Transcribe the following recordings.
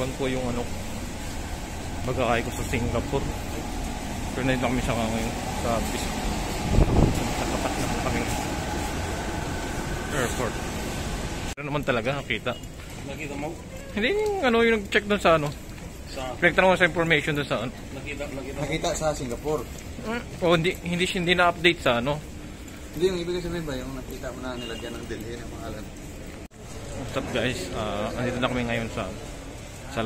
Iwan ko yung ano, bagakay ko sa Singapore. Pero na kami siya ngayon sa Bisco. Nakapat na kami airport. Pero naman talaga nakita. Nakita mo? Hindi yung ano, yung nag-check doon sa ano. Pinagtanong sa information doon sa ano. Nakita sa Singapore. O hindi na-update sa ano. Hindi, yung ibig sabihin ba yung nakita mo na nilagyan ng Delhi ng pangalan? What's up guys? Andito na kami ngayon sa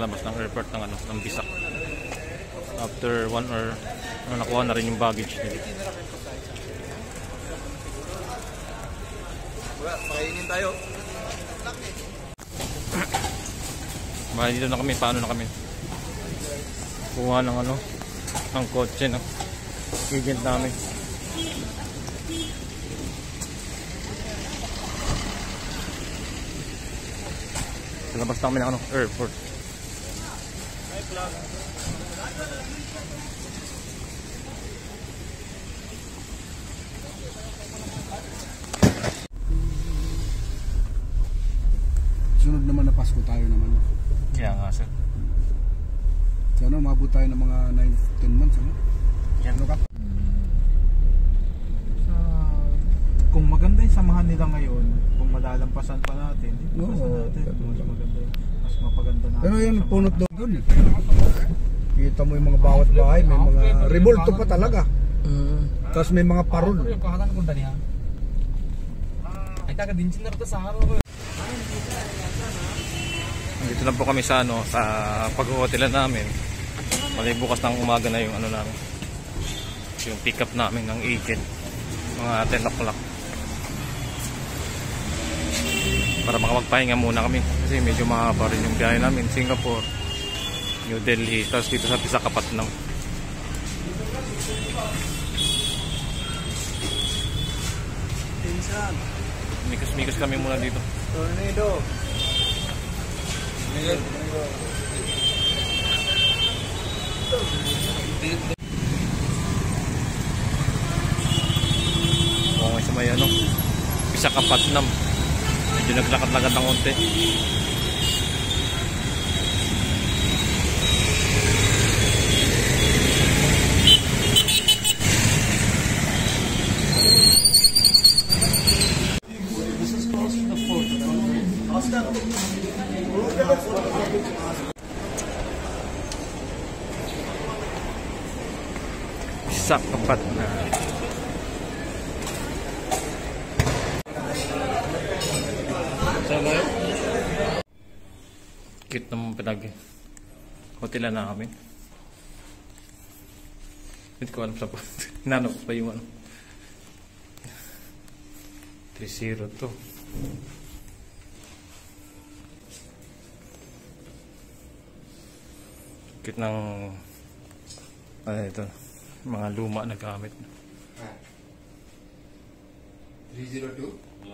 labas ng airport ng ano, ng Bisak. After 1 hour, nakuha na rin yung baggage nila. Wala, pakainin tayo. Baka dito na kami, paano na kami? Kuha ng ano, ng kotse ng agent namin. Sa labas na kami ng ano, airport. Sunod naman na Pasko tayo naman. Kaya nga sir. Sana umabot tayo ng mga 9-10 months. Ano? Yan. Ano ka? Kung maganda yung samahan nila ngayon, kung malalampasan pa natin, Oo, natin, mas maganda, mas mapaganda natin. Pero yan, punot doon eh. Kita mo yung mga bawat bahay, may mga revolto pa talaga. Tapos may mga parol. Dito na po kami sa ano, sa pag-hotelan namin. Malay bukas ng umaga na yung ano namin. Yung pick up namin ng agent. Mga 10 o'clock. Para makapagpahinga muna kami kasi medyo mahaba rin yung biyahe namin. Singapore, New Delhi, tapos dito sa Visakhapatnam. Mikos-mikos kami muna dito. Tornado. Okay, sa may ano, Visakhapatnam. Medyo naglakad-lakad ng konti. Visakhapatnam. Cute naman pinag-hotelan na kami. Hindi ko alam sa po. Hinanap pa yung ano. 302. Cute ng ano ito, mga luma na gamit. 302?